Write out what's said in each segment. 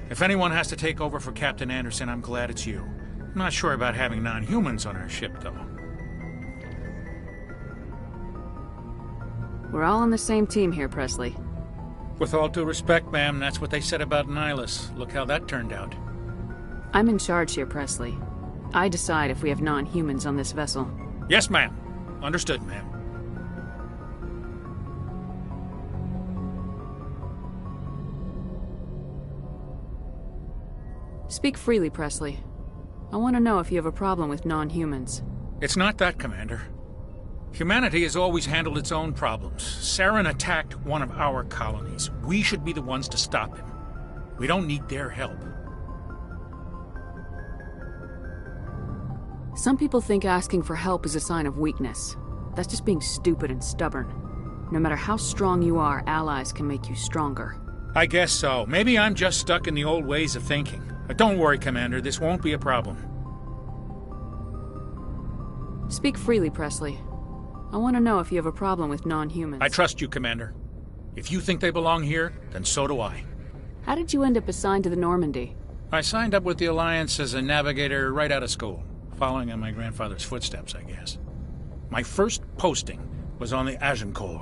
If anyone has to take over for Captain Anderson, I'm glad it's you. I'm not sure about having non-humans on our ship, though. We're all on the same team here, Presley. With all due respect, ma'am, that's what they said about Nihilus. Look how that turned out. I'm in charge here, Presley. I decide if we have non-humans on this vessel. Yes, ma'am. Understood, ma'am. Speak freely, Presley. I want to know if you have a problem with non-humans. It's not that, Commander. Humanity has always handled its own problems. Saren attacked one of our colonies. We should be the ones to stop him. We don't need their help. Some people think asking for help is a sign of weakness. That's just being stupid and stubborn. No matter how strong you are, allies can make you stronger. I guess so. Maybe I'm just stuck in the old ways of thinking. But don't worry, Commander. This won't be a problem. Speak freely, Presley. I want to know if you have a problem with non-humans. I trust you, Commander. If you think they belong here, then so do I. How did you end up assigned to the Normandy? I signed up with the Alliance as a navigator right out of school, following in my grandfather's footsteps, I guess. My first posting was on the Agincourt.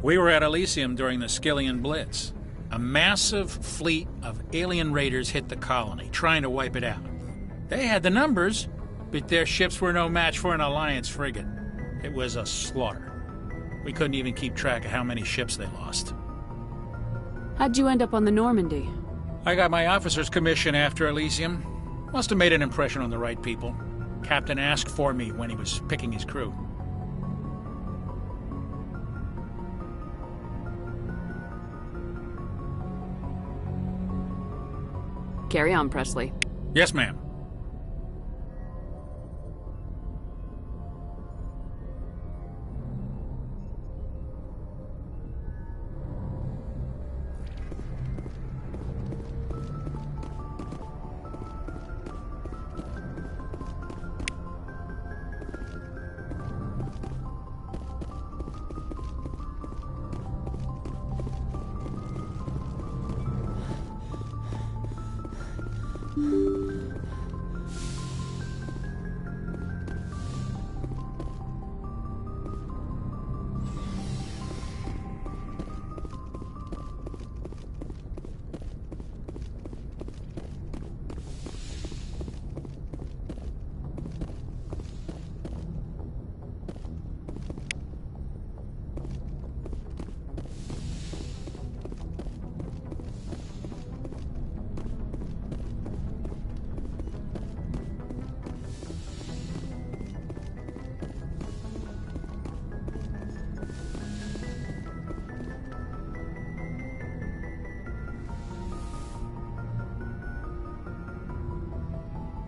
We were at Elysium during the Skillian Blitz. A massive fleet of alien raiders hit the colony, trying to wipe it out. They had the numbers, but their ships were no match for an Alliance frigate. It was a slaughter. We couldn't even keep track of how many ships they lost. How'd you end up on the Normandy? I got my officer's commission after Elysium. Must have made an impression on the right people. Captain asked for me when he was picking his crew. Carry on, Presley. Yes, ma'am.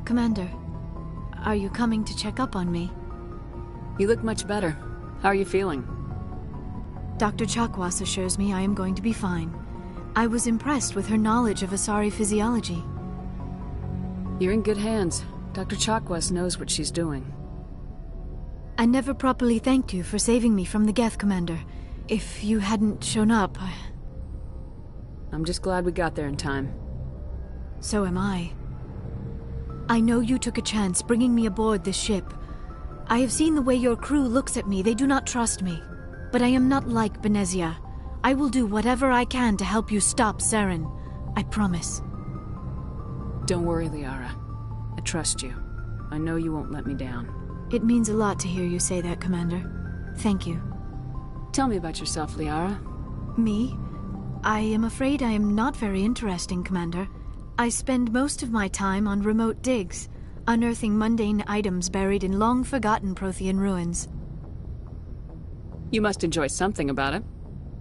Commander, are you coming to check up on me? You look much better. How are you feeling? Dr. Chakwas assures me I am going to be fine. I was impressed with her knowledge of Asari physiology. You're in good hands. Dr. Chakwas knows what she's doing. I never properly thanked you for saving me from the Geth, Commander. If you hadn't shown up, I'm just glad we got there in time. So am I. I know you took a chance bringing me aboard this ship. I have seen the way your crew looks at me. They do not trust me. But I am not like Benezia. I will do whatever I can to help you stop Saren. I promise. Don't worry, Liara. I trust you. I know you won't let me down. It means a lot to hear you say that, Commander. Thank you. Tell me about yourself, Liara. Me? I am afraid I am not very interesting, Commander. I spend most of my time on remote digs, unearthing mundane items buried in long-forgotten Prothean ruins. You must enjoy something about it.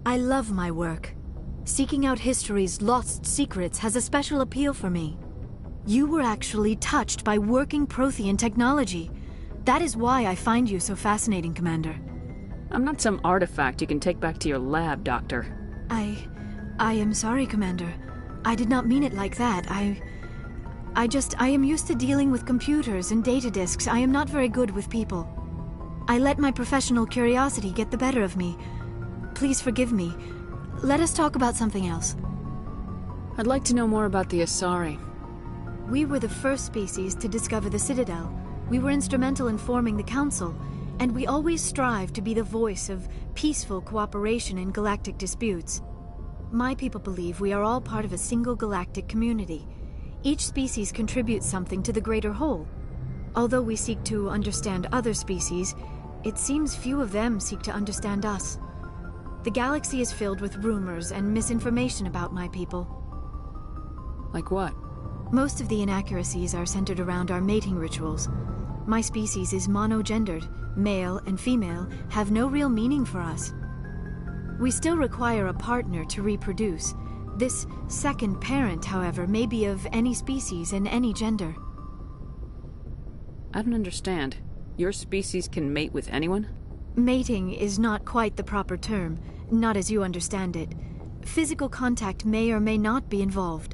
I love my work. Seeking out history's lost secrets has a special appeal for me. You were actually touched by working Prothean technology. That is why I find you so fascinating, Commander. I'm not some artifact you can take back to your lab, Doctor. I am sorry, Commander. I did not mean it like that. I am used to dealing with computers and data disks. I am not very good with people. I let my professional curiosity get the better of me. Please forgive me. Let us talk about something else. I'd like to know more about the Asari. We were the first species to discover the Citadel. We were instrumental in forming the Council, and we always strive to be the voice of peaceful cooperation in galactic disputes. My people believe we are all part of a single galactic community. Each species contributes something to the greater whole. Although we seek to understand other species, it seems few of them seek to understand us. The galaxy is filled with rumors and misinformation about my people. Like what? Most of the inaccuracies are centered around our mating rituals. My species is monogendered. Male and female have no real meaning for us. We still require a partner to reproduce. This second parent, however, may be of any species and any gender. I don't understand. Your species can mate with anyone? Mating is not quite the proper term, not as you understand it. Physical contact may or may not be involved,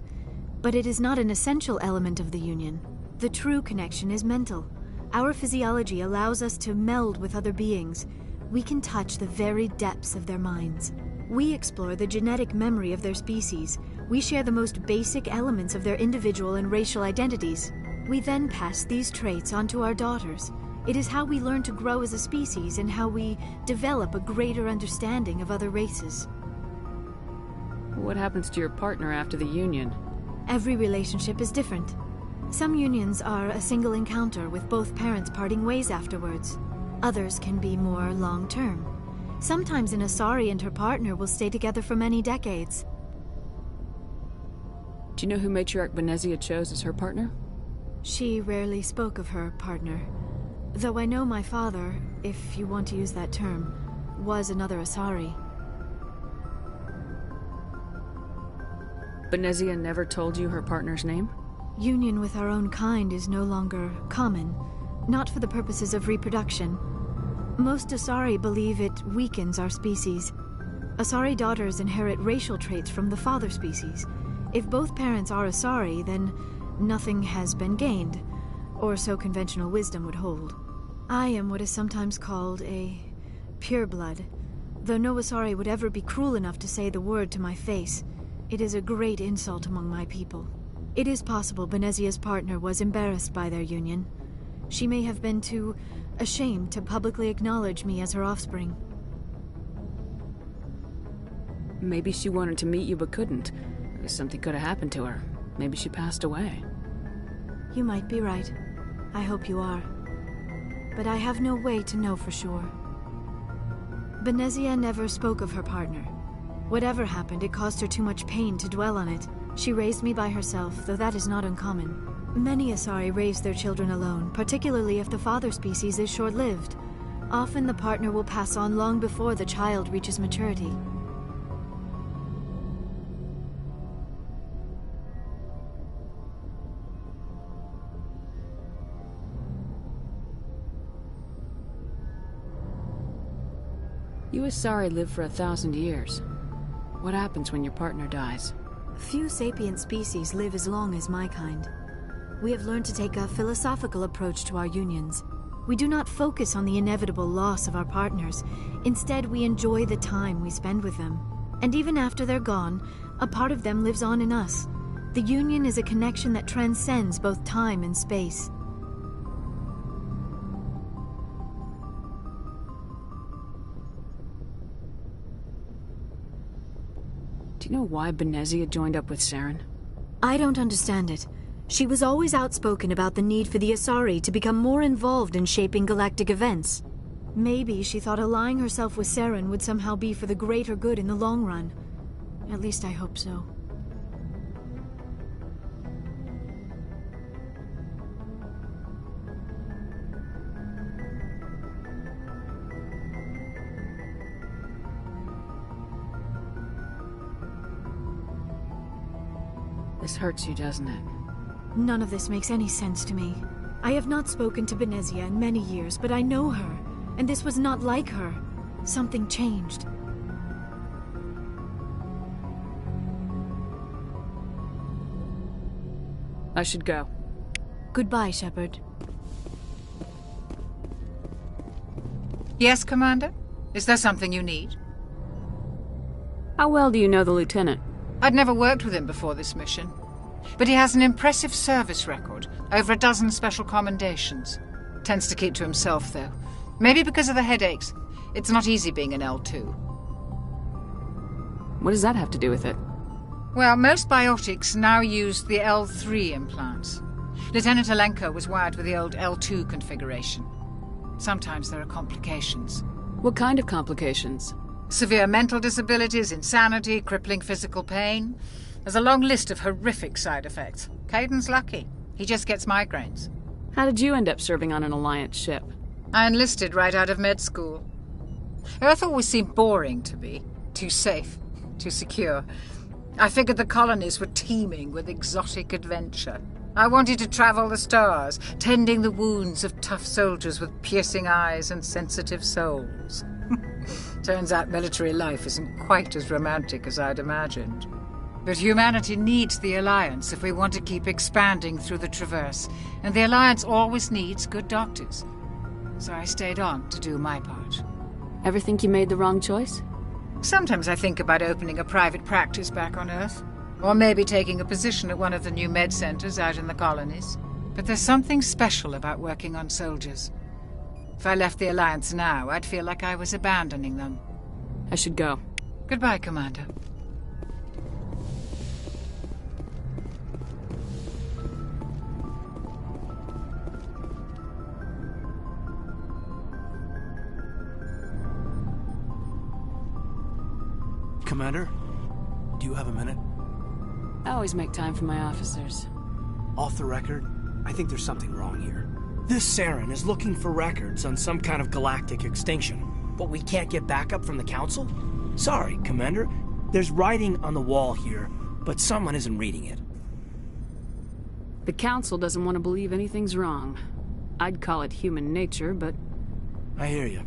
but it is not an essential element of the union. The true connection is mental. Our physiology allows us to meld with other beings. We can touch the very depths of their minds. We explore the genetic memory of their species. We share the most basic elements of their individual and racial identities. We then pass these traits on to our daughters. It is how we learn to grow as a species and how we develop a greater understanding of other races. What happens to your partner after the union? Every relationship is different. Some unions are a single encounter with both parents parting ways afterwards. Others can be more long-term. Sometimes an Asari and her partner will stay together for many decades. Do you know who Matriarch Benezia chose as her partner? She rarely spoke of her partner. Though I know my father, if you want to use that term, was another Asari. Benezia never told you her partner's name? Union with our own kind is no longer common, not for the purposes of reproduction. Most Asari believe it weakens our species. Asari daughters inherit racial traits from the father species. If both parents are Asari, then nothing has been gained, or so conventional wisdom would hold. I am what is sometimes called a pureblood, though no Asari would ever be cruel enough to say the word to my face. It is a great insult among my people. It is possible Benezia's partner was embarrassed by their union. She may have been too ashamed to publicly acknowledge me as her offspring. Maybe she wanted to meet you but couldn't. Something could have happened to her. Maybe she passed away. You might be right. I hope you are. But I have no way to know for sure. Benezia never spoke of her partner. Whatever happened, it caused her too much pain to dwell on it. She raised me by herself, though that is not uncommon. Many Asari raise their children alone, particularly if the father species is short-lived. Often the partner will pass on long before the child reaches maturity. You Asari live for 1,000 years. What happens when your partner dies? Few sapient species live as long as my kind. We have learned to take a philosophical approach to our unions. We do not focus on the inevitable loss of our partners. Instead, we enjoy the time we spend with them. And even after they're gone, a part of them lives on in us. The union is a connection that transcends both time and space. Do you know why Benezia joined up with Saren? I don't understand it. She was always outspoken about the need for the Asari to become more involved in shaping galactic events. Maybe she thought allying herself with Saren would somehow be for the greater good in the long run. At least I hope so. This hurts you, doesn't it? None of this makes any sense to me. I have not spoken to Benezia in many years, but I know her, and this was not like her. Something changed. I should go. Goodbye, Shepard. Yes, Commander? Is there something you need? How well do you know the Lieutenant? I'd never worked with him before this mission, but he has an impressive service record, over a dozen special commendations. Tends to keep to himself, though. Maybe because of the headaches. It's not easy being an L2. What does that have to do with it? Well, most biotics now use the L3 implants. Lieutenant Alenko was wired with the old L2 configuration. Sometimes there are complications. What kind of complications? Severe mental disabilities, insanity, crippling physical pain. There's a long list of horrific side effects. Caden's lucky. He just gets migraines. How did you end up serving on an Alliance ship? I enlisted right out of med school. Earth always seemed boring to me. Too safe, too secure. I figured the colonies were teeming with exotic adventure. I wanted to travel the stars, tending the wounds of tough soldiers with piercing eyes and sensitive souls. Turns out military life isn't quite as romantic as I'd imagined. But humanity needs the Alliance if we want to keep expanding through the Traverse, and the Alliance always needs good doctors. So I stayed on to do my part. Ever think you made the wrong choice? Sometimes I think about opening a private practice back on Earth. Or maybe taking a position at one of the new med centers out in the colonies. But there's something special about working on soldiers. If I left the Alliance now, I'd feel like I was abandoning them. I should go. Goodbye, Commander. Commander, do you have a minute? I always make time for my officers. Off the record, I think there's something wrong here. This Saren is looking for records on some kind of galactic extinction, but we can't get backup from the Council? Sorry, Commander. There's writing on the wall here, but someone isn't reading it. The Council doesn't want to believe anything's wrong. I'd call it human nature, but... I hear you.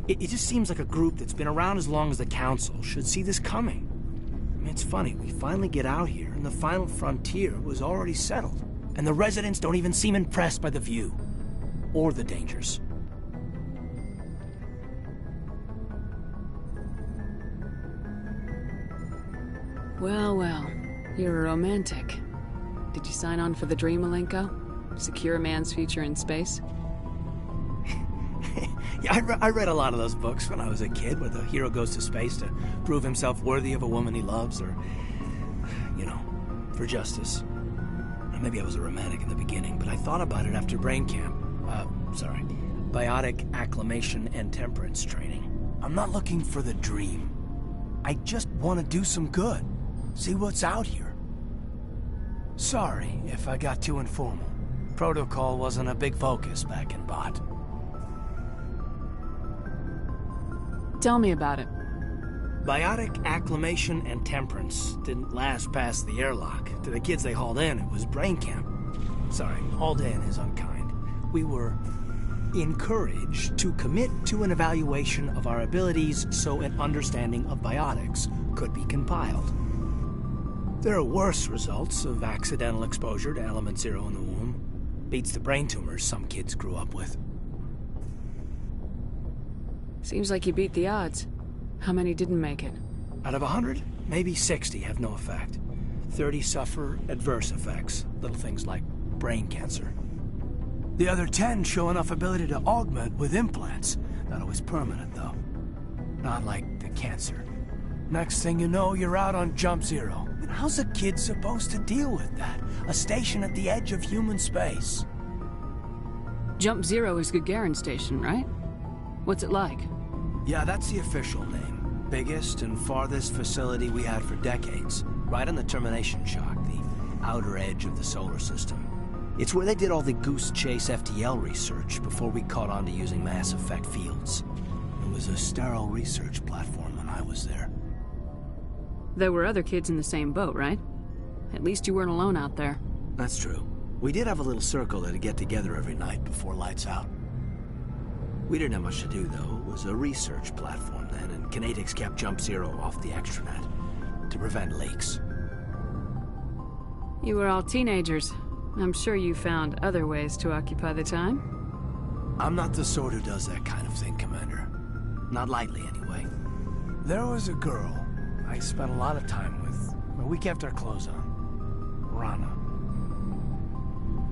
It just seems like a group that's been around as long as the Council should see this coming. I mean, it's funny, we finally get out here, and the final frontier was already settled. And the residents don't even seem impressed by the view. Or the dangers. Well, well. You're a romantic. Did you sign on for the dream, Alenko? Secure a man's future in space? Yeah, I read a lot of those books when I was a kid, where the hero goes to space to prove himself worthy of a woman he loves, or, you know, for justice. Maybe I was a romantic in the beginning, but I thought about it after brain camp. Biotic acclimation and temperance training. I'm not looking for the dream. I just want to do some good. See what's out here. Sorry if I got too informal. Protocol wasn't a big focus back in Bot. Tell me about it. Biotic acclimation and temperance didn't last past the airlock. To the kids they hauled in, it was brain camp. Sorry, hauled in is unkind. We were encouraged to commit to an evaluation of our abilities so an understanding of biotics could be compiled. There are worse results of accidental exposure to Element Zero in the womb. Beats the brain tumors some kids grew up with. Seems like you beat the odds. How many didn't make it? Out of 100, maybe 60 have no effect. 30 suffer adverse effects, little things like brain cancer. The other 10 show enough ability to augment with implants. Not always permanent, though. Not like the cancer. Next thing you know, you're out on Jump Zero. And how's a kid supposed to deal with that? A station at the edge of human space. Jump Zero is Gagarin Station, right? What's it like? Yeah, that's the official name. Biggest and farthest facility we had for decades. Right on the termination shock, the outer edge of the solar system. It's where they did all the Goose Chase FTL research before we caught on to using mass effect fields. It was a sterile research platform when I was there. There were other kids in the same boat, right? At least you weren't alone out there. That's true. We did have a little circle that'd get together every night before lights out. We didn't have much to do, though. It was a research platform then, and Kinetics kept Jump Zero off the extranet to prevent leaks. You were all teenagers. I'm sure you found other ways to occupy the time. I'm not the sort who does that kind of thing, Commander. Not lightly, anyway. There was a girl I spent a lot of time with Well, we kept our clothes on. Rana.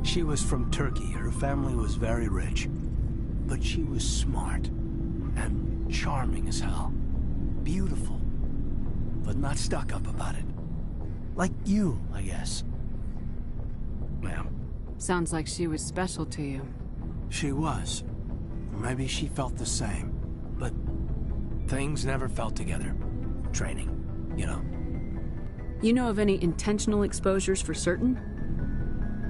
She was from Turkey. Her family was very rich. But she was smart. And charming as hell. Beautiful. But not stuck up about it. Like you, I guess. Ma'am. Sounds like she was special to you. She was. Maybe she felt the same. But things never felt together. Training, you know. You know of any intentional exposures for certain?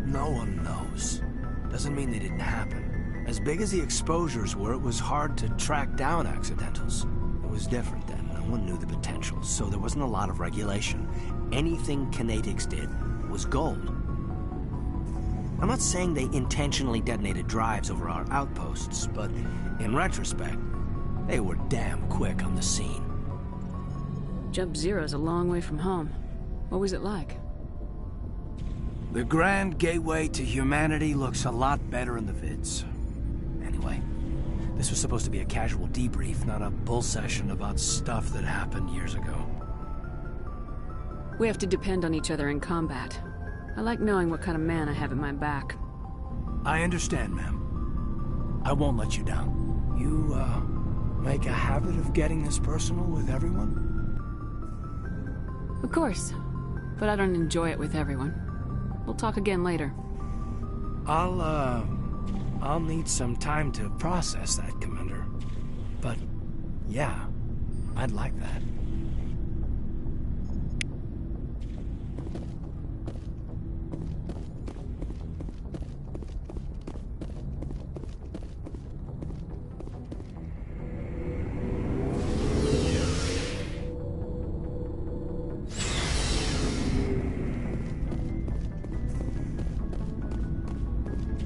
No one knows. Doesn't mean they didn't happen. As big as the exposures were, it was hard to track down accidentals. It was different then. No one knew the potential, so there wasn't a lot of regulation. Anything Kinetics did was gold. I'm not saying they intentionally detonated drives over our outposts, but in retrospect, they were damn quick on the scene. Jump Zero's a long way from home. What was it like? The grand gateway to humanity looks a lot better in the vids. Anyway, this was supposed to be a casual debrief, not a bull session about stuff that happened years ago. We have to depend on each other in combat. I like knowing what kind of man I have at my back. I understand, ma'am. I won't let you down. You, make a habit of getting this personal with everyone? Of course. But I don't enjoy it with everyone. We'll talk again later. I'll need some time to process that, Commander. But, yeah, I'd like that.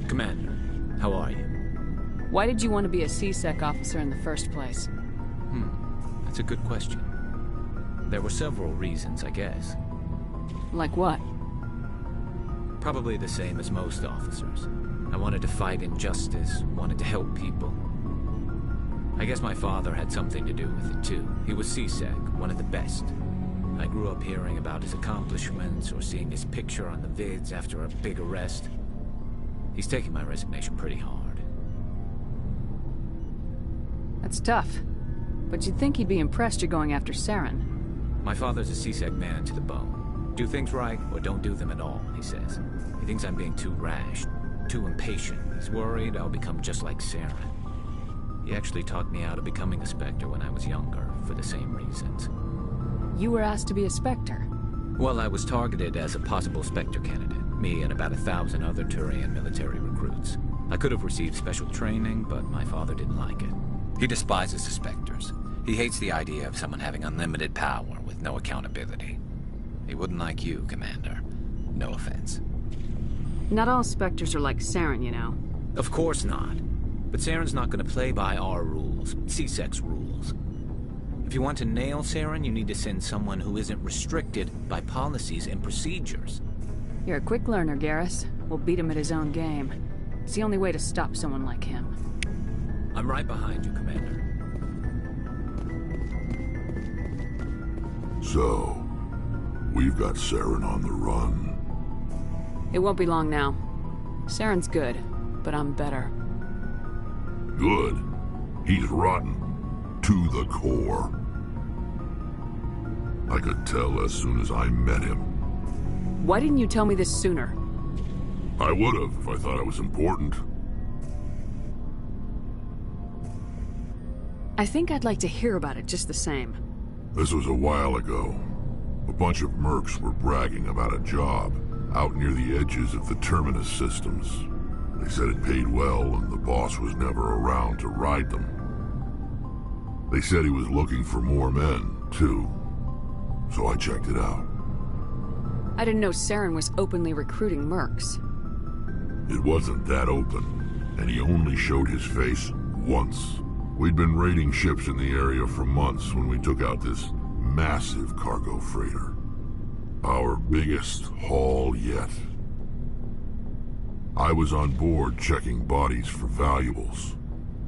Commander, how are you? Why did you want to be a C-Sec officer in the first place? That's a good question. There were several reasons, I guess. Like what? Probably the same as most officers. I wanted to fight injustice, wanted to help people. I guess my father had something to do with it too. He was C-Sec, one of the best. I grew up hearing about his accomplishments or seeing his picture on the vids after a big arrest. He's taking my resignation pretty hard. That's tough. But you'd think he'd be impressed you're going after Saren. My father's a C-Sec man to the bone. Do things right or don't do them at all, he says. He thinks I'm being too rash, too impatient. He's worried I'll become just like Saren. He actually talked me out of becoming a Spectre when I was younger, for the same reasons. You were asked to be a Spectre. Well, I was targeted as a possible Spectre candidate. Me and about 1,000 other Turian military recruits. I could have received special training, but my father didn't like it. He despises the Spectres. He hates the idea of someone having unlimited power with no accountability. He wouldn't like you, Commander. No offense. Not all Spectres are like Saren, you know. Of course not. But Saren's not going to play by our rules, C-Sec's rules. If you want to nail Saren, you need to send someone who isn't restricted by policies and procedures. You're a quick learner, Garrus. We'll beat him at his own game. It's the only way to stop someone like him. I'm right behind you, Commander. So, we've got Saren on the run. It won't be long now. Saren's good, but I'm better. Good. He's rotten. To the core. I could tell as soon as I met him. Why didn't you tell me this sooner? I would have if I thought it was important. I think I'd like to hear about it just the same. This was a while ago. A bunch of mercs were bragging about a job out near the edges of the Terminus systems. They said it paid well and the boss was never around to ride them. They said he was looking for more men, too. So I checked it out. I didn't know Saren was openly recruiting mercs. It wasn't that open, and he only showed his face once. We'd been raiding ships in the area for months when we took out this massive cargo freighter. Our biggest haul yet. I was on board checking bodies for valuables,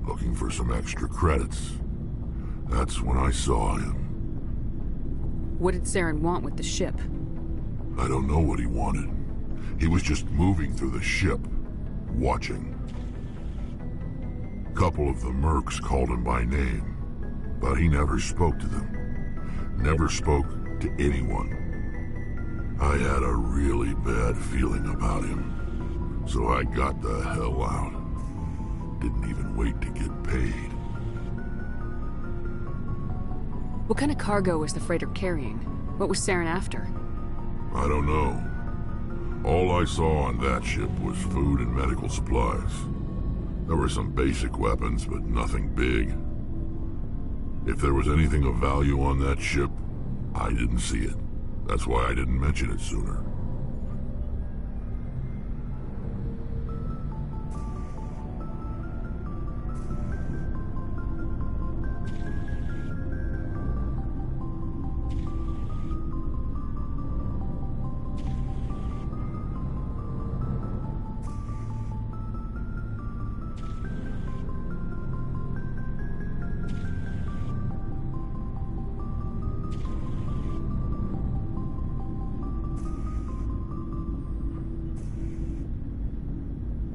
looking for some extra credits. That's when I saw him. What did Saren want with the ship? I don't know what he wanted. He was just moving through the ship, watching. A couple of the mercs called him by name, but he never spoke to them. Never spoke to anyone. I had a really bad feeling about him, so I got the hell out. Didn't even wait to get paid. What kind of cargo was the freighter carrying? What was Saren after? I don't know. All I saw on that ship was food and medical supplies. There were some basic weapons, but nothing big. If there was anything of value on that ship, I didn't see it. That's why I didn't mention it sooner.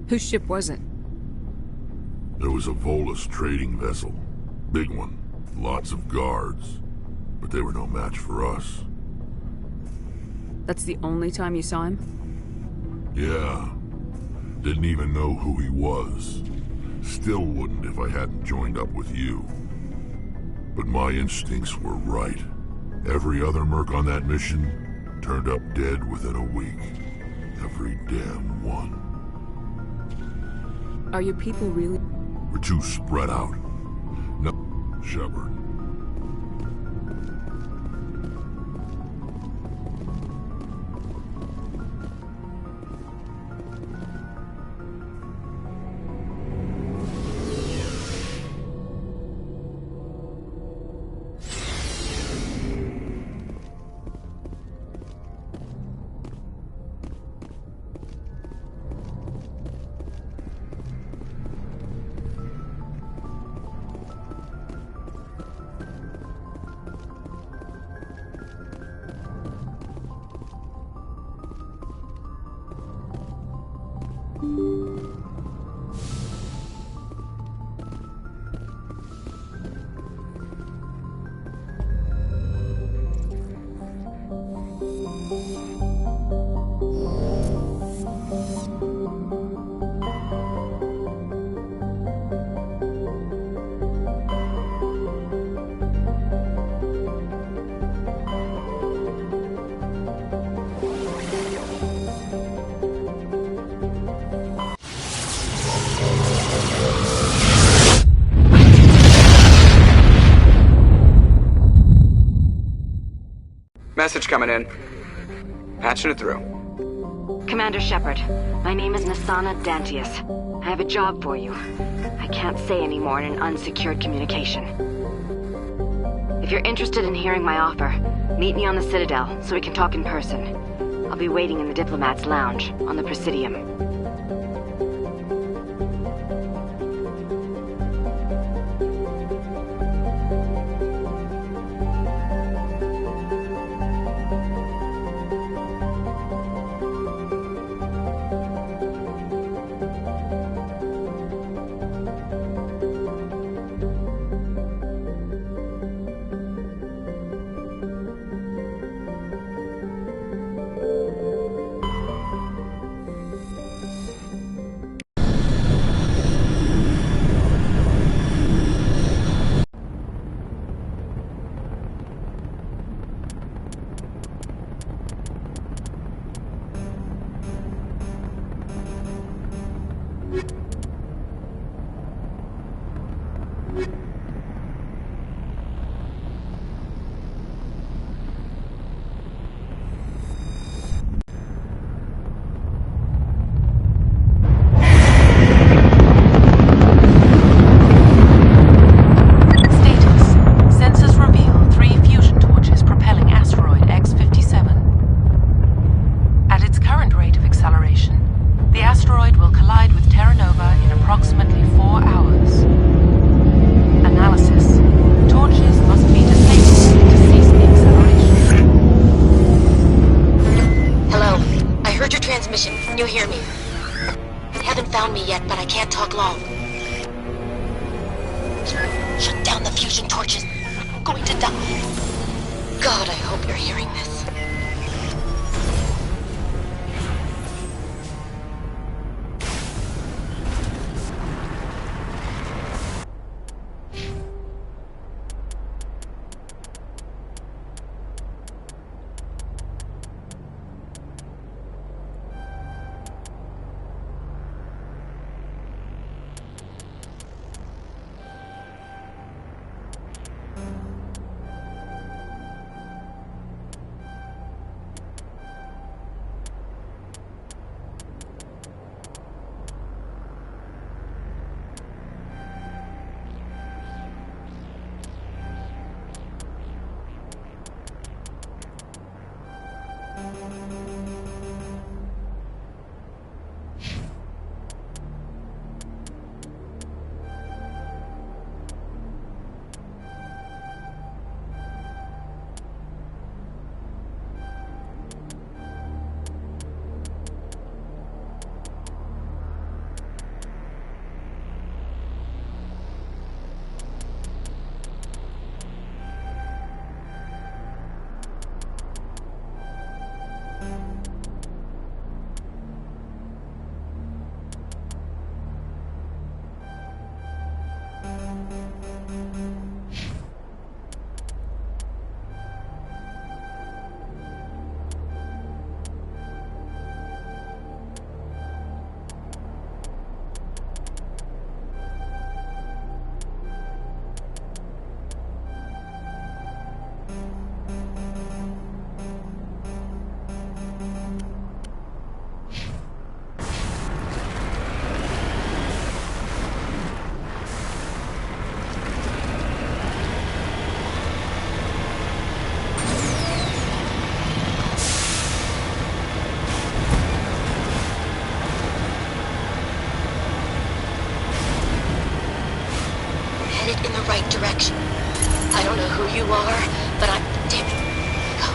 Whose ship was it? There was a Volus trading vessel. Big one. Lots of guards. But they were no match for us. That's the only time you saw him? Yeah. Didn't even know who he was. Still wouldn't if I hadn't joined up with you. But my instincts were right. Every other merc on that mission turned up dead within a week. Every damn one. Are your people really... We're too spread out. No, Shepard. Message coming in. Patching it through. Commander Shepard, my name is Nassana Dantius. I have a job for you. I can't say any more in an unsecured communication. If you're interested in hearing my offer, meet me on the Citadel so we can talk in person. I'll be waiting in the Diplomat's Lounge on the Presidium. yet, but I can't talk long. Shut down the fusion torches. I'm going to die. God, I hope you're hearing this. In the right direction. I don't know who you are, but I'm... Damn it. Go.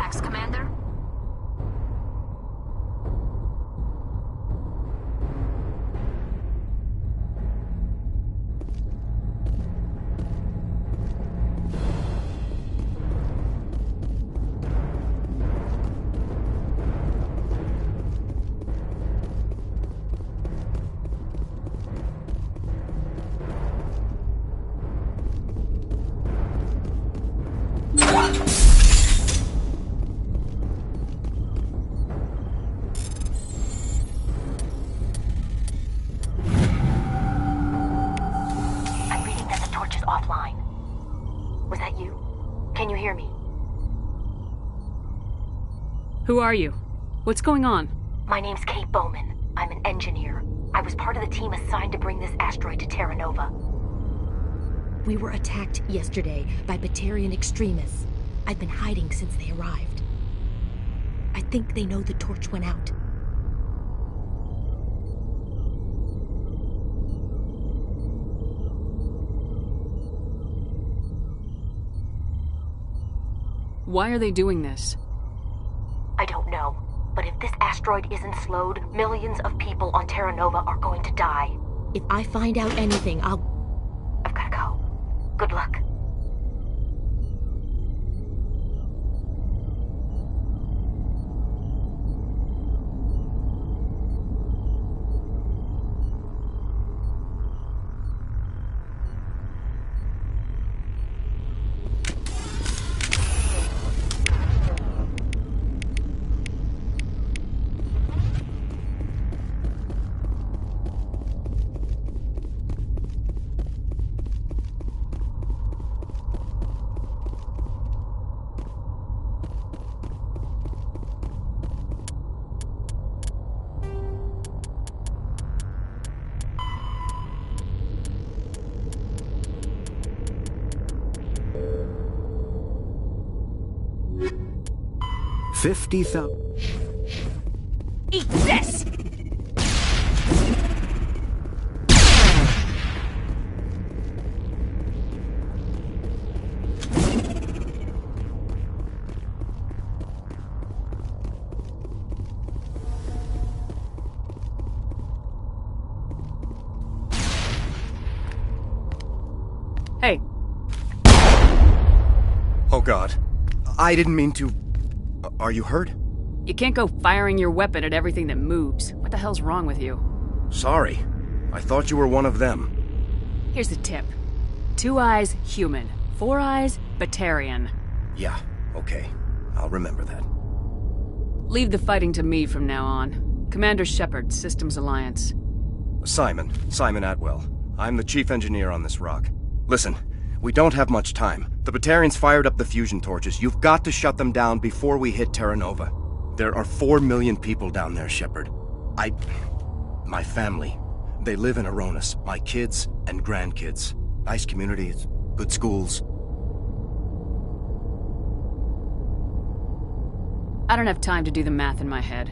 tracks, Commander. Who are you? What's going on? My name's Kate Bowman. I'm an engineer. I was part of the team assigned to bring this asteroid to Terra Nova. We were attacked yesterday by Batarian extremists. I've been hiding since they arrived. I think they know the torch went out. Why are they doing this? I don't know, but if this asteroid isn't slowed, millions of people on Terra Nova are going to die. If I find out anything, I've gotta go. Good luck. Eat this! Hey. Oh God. I didn't mean to... Are you hurt? You can't go firing your weapon at everything that moves. What the hell's wrong with you? Sorry. I thought you were one of them. Here's the tip. 2 eyes, human. 4 eyes, Batarian. Yeah, okay. I'll remember that. Leave the fighting to me from now on. Commander Shepard, Systems Alliance. Simon Atwell. I'm the chief engineer on this rock. Listen, we don't have much time. The Batarians fired up the fusion torches. You've got to shut them down before we hit Terra Nova. There are 4 million people down there, Shepard. My family. They live in Aronis. My kids and grandkids. Nice communities, good schools. I don't have time to do the math in my head.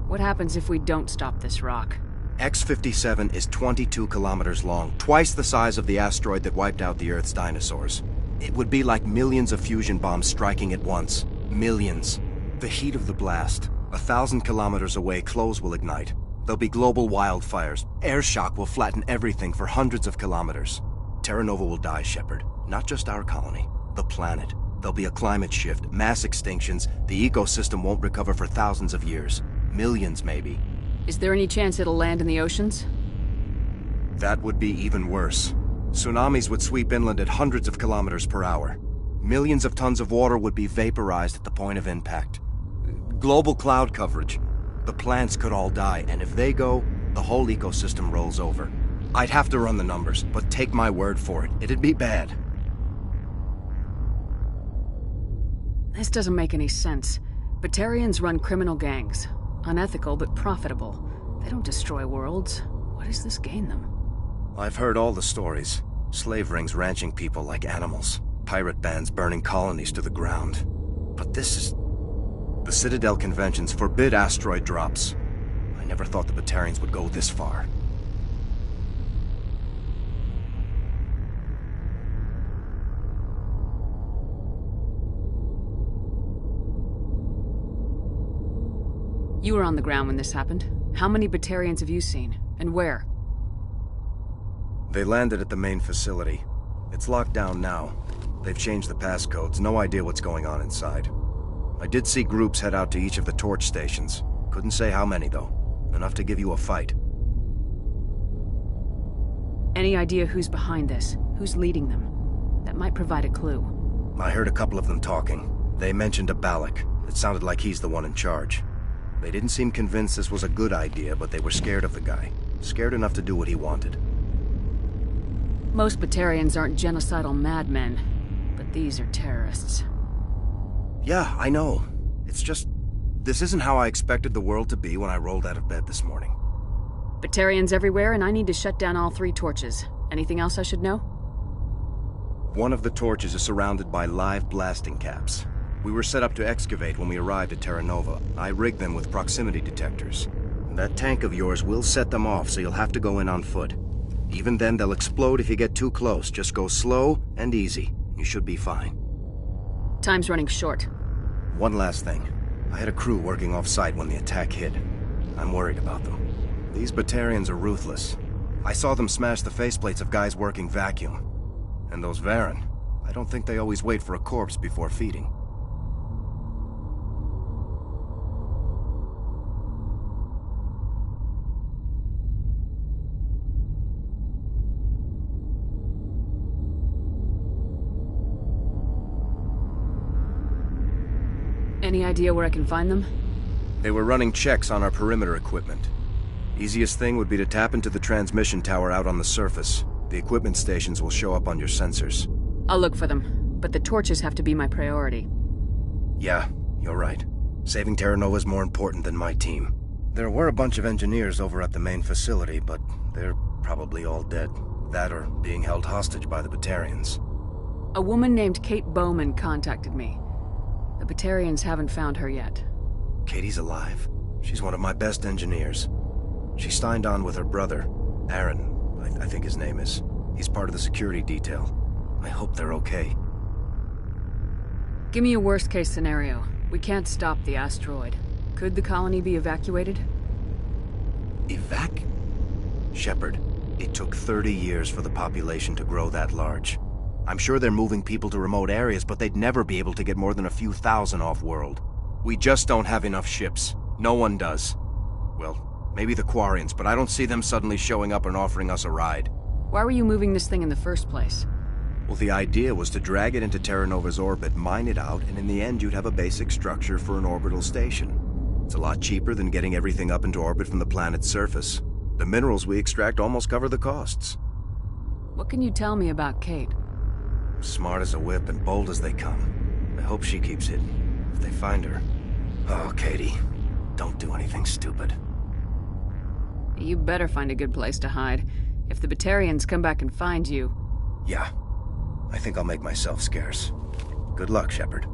What happens if we don't stop this rock? X-57 is 22 kilometers long, twice the size of the asteroid that wiped out the Earth's dinosaurs. It would be like millions of fusion bombs striking at once. Millions. The heat of the blast. 1,000 kilometers away, clothes will ignite. There'll be global wildfires. Air shock will flatten everything for hundreds of kilometers. Terra Nova will die, Shepard. Not just our colony. The planet. There'll be a climate shift, mass extinctions. The ecosystem won't recover for thousands of years. Millions, maybe. Is there any chance it'll land in the oceans? That would be even worse. Tsunamis would sweep inland at hundreds of kilometers per hour. Millions of tons of water would be vaporized at the point of impact. Global cloud coverage. The plants could all die, and if they go, the whole ecosystem rolls over. I'd have to run the numbers, but take my word for it, it'd be bad. This doesn't make any sense. Batarians run criminal gangs. Unethical, but profitable. They don't destroy worlds. What does this gain them? I've heard all the stories. Slave rings ranching people like animals. Pirate bands burning colonies to the ground. But this is... The Citadel Conventions forbid asteroid drops. I never thought the Batarians would go this far. You were on the ground when this happened. How many Batarians have you seen? And where? They landed at the main facility. It's locked down now. They've changed the passcodes. No idea what's going on inside. I did see groups head out to each of the torch stations. Couldn't say how many, though. Enough to give you a fight. Any idea who's behind this? Who's leading them? That might provide a clue. I heard a couple of them talking. They mentioned a Balak. It sounded like he's the one in charge. They didn't seem convinced this was a good idea, but they were scared of the guy. Scared enough to do what he wanted. Most Batarians aren't genocidal madmen, but these are terrorists. Yeah, I know. It's just... this isn't how I expected the world to be when I rolled out of bed this morning. Batarians everywhere, and I need to shut down all 3 torches. Anything else I should know? One of the torches is surrounded by live blasting caps. We were set up to excavate when we arrived at Terra Nova. I rigged them with proximity detectors. That tank of yours will set them off, so you'll have to go in on foot. Even then, they'll explode if you get too close. Just go slow and easy. You should be fine. Time's running short. One last thing. I had a crew working off-site when the attack hit. I'm worried about them. These Batarians are ruthless. I saw them smash the faceplates of guys working vacuum. And those Varren, I don't think they always wait for a corpse before feeding. Any idea where I can find them? They were running checks on our perimeter equipment. Easiest thing would be to tap into the transmission tower out on the surface. The equipment stations will show up on your sensors. I'll look for them, but the torches have to be my priority. Yeah, you're right. Saving Terra Nova is more important than my team. There were a bunch of engineers over at the main facility, but they're probably all dead. That or being held hostage by the Batarians. A woman named Kate Bowman contacted me. The Batarians haven't found her yet. Katie's alive. She's one of my best engineers. She signed on with her brother, Aaron, I think his name is. He's part of the security detail. I hope they're okay. Give me a worst-case scenario. We can't stop the asteroid. Could the colony be evacuated? Shepard, it took 30 years for the population to grow that large. I'm sure they're moving people to remote areas, but they'd never be able to get more than a few thousand off-world. We just don't have enough ships. No one does. Well, maybe the Quarians, but I don't see them suddenly showing up and offering us a ride. Why were you moving this thing in the first place? Well, the idea was to drag it into Terra Nova's orbit, mine it out, and in the end you'd have a basic structure for an orbital station. It's a lot cheaper than getting everything up into orbit from the planet's surface. The minerals we extract almost cover the costs. What can you tell me about Kate? Smart as a whip and bold as they come. I hope she keeps hidden. If they find her... Oh, Katie, don't do anything stupid. You better find a good place to hide. If the Batarians come back and find you... Yeah. I think I'll make myself scarce. Good luck, Shepard.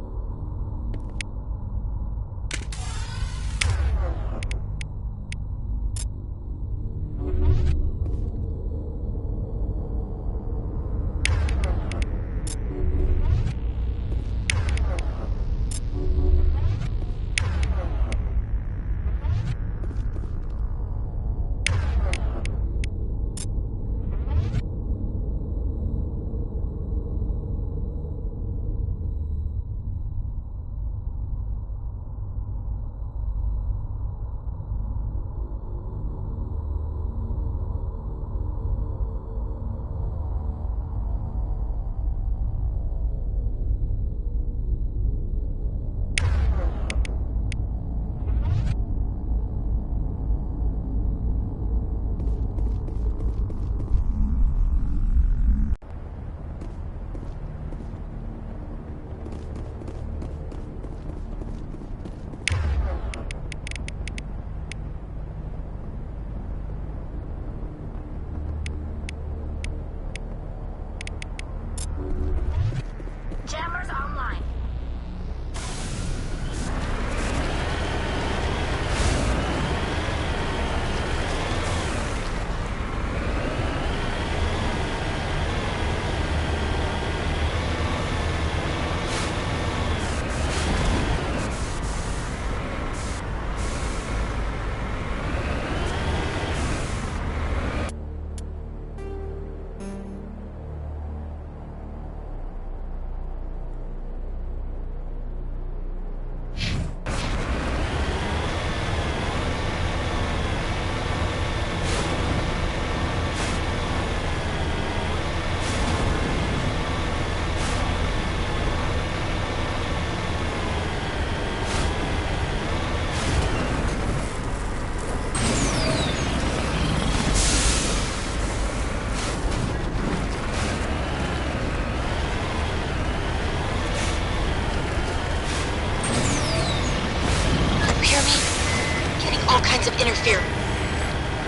signs of interference.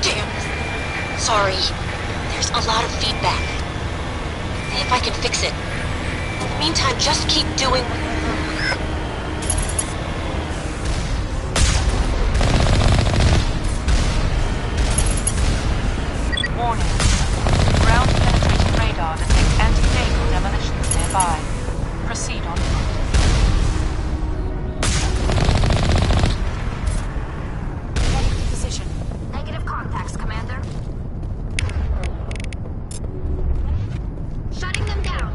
Damn. Sorry. There's a lot of feedback. See if I can fix it. In the meantime, just keep doing... Warning. Ground-penetrating radar detects anti-vehicle demolitions nearby. Proceed on foot. Ready for position. Negative contacts, Commander. Shutting them down.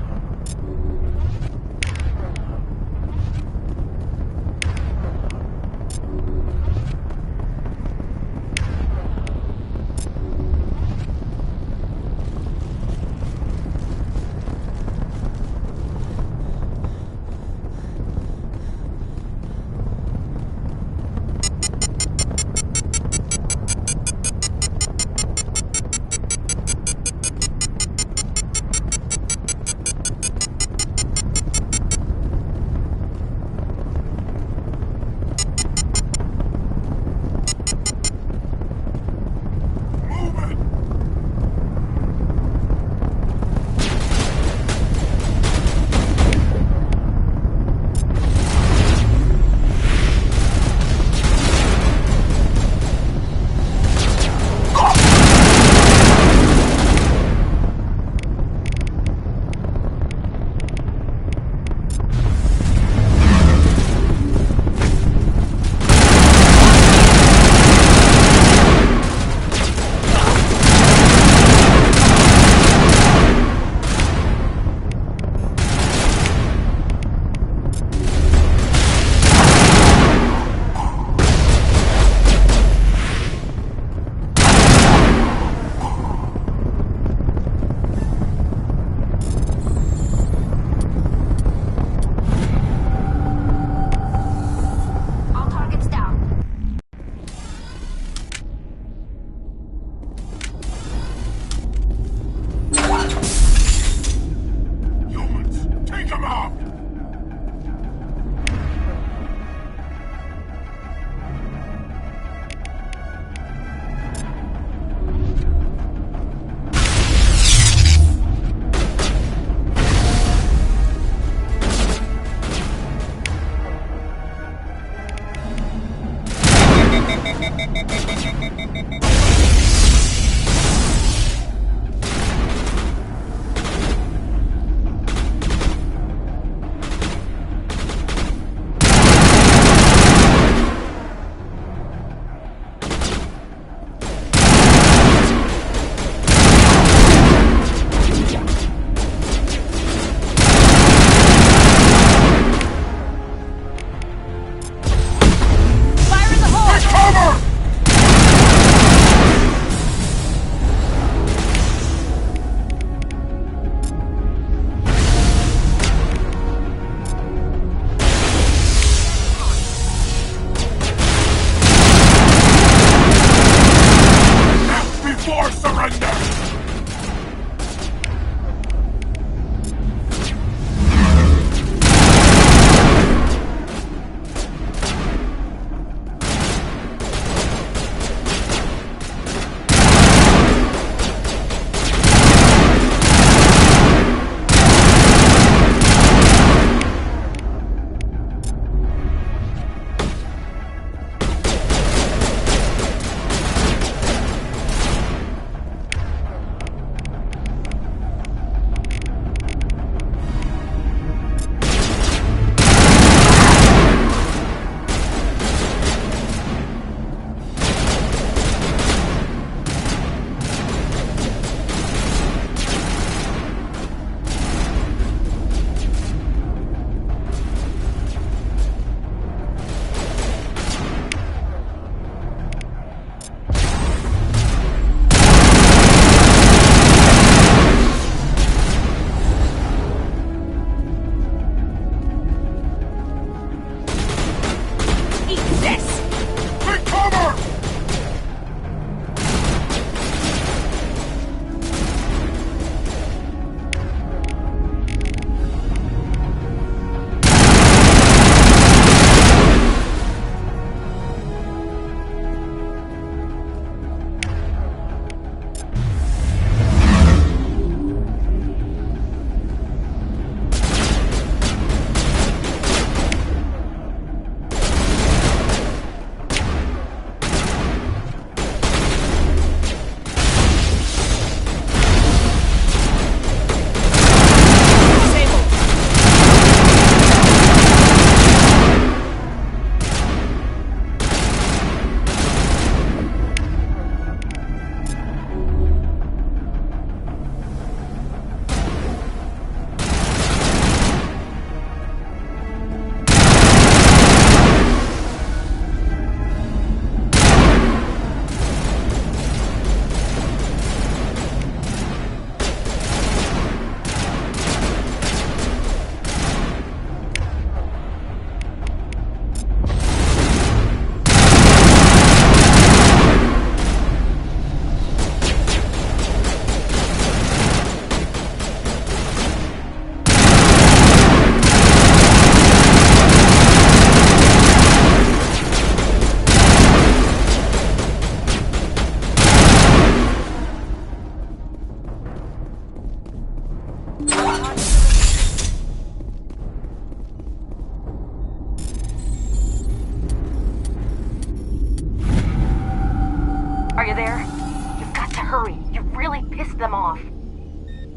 hurry. You've really pissed them off.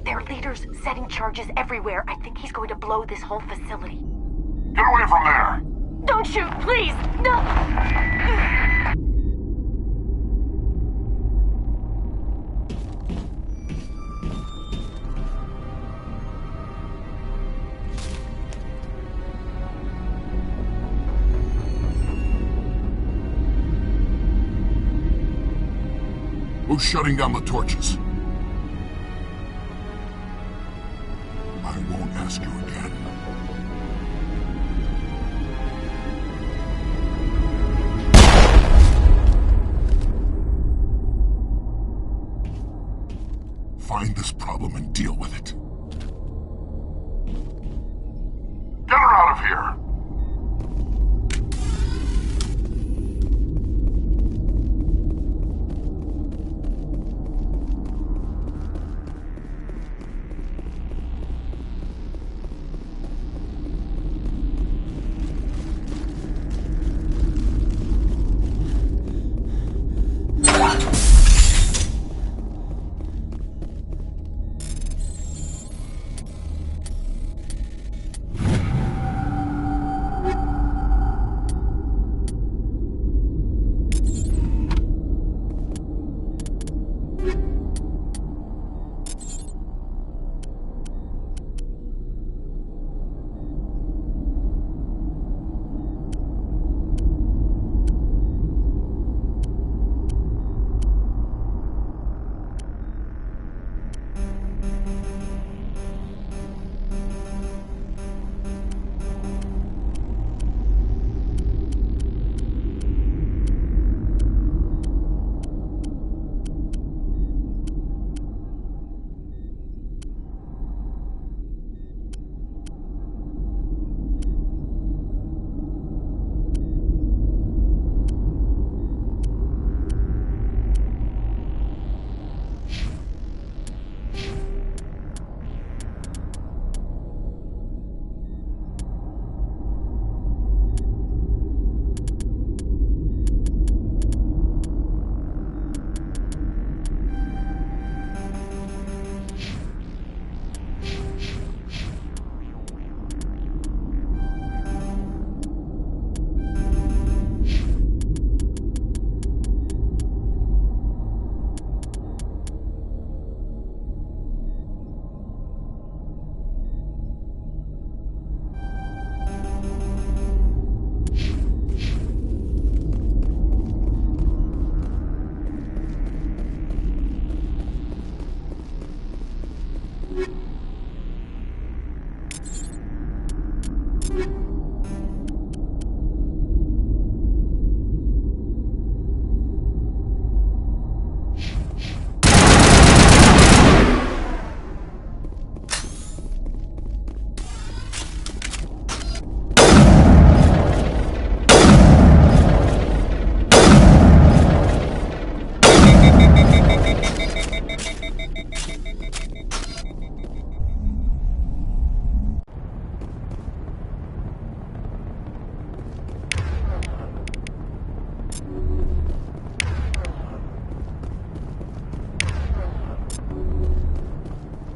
Their leader's setting charges everywhere. I think he's going to blow this whole facility. Get away from there! Don't shoot, please! No! Who's shutting down the torches? I won't ask you again. Find this problem and deal with it. Get her out of here!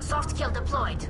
Soft kill deployed.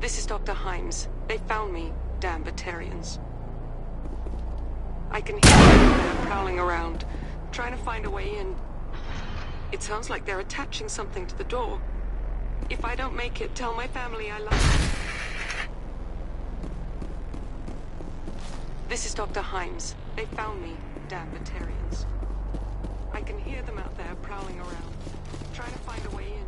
This is Dr. Himes. They found me, damn Batarians. I can hear them there prowling around, trying to find a way in. It sounds like they're attaching something to the door. If I don't make it, tell my family I love them. This is Dr. Himes. They found me, damn Batarians. I can hear them out there prowling around, trying to find a way in.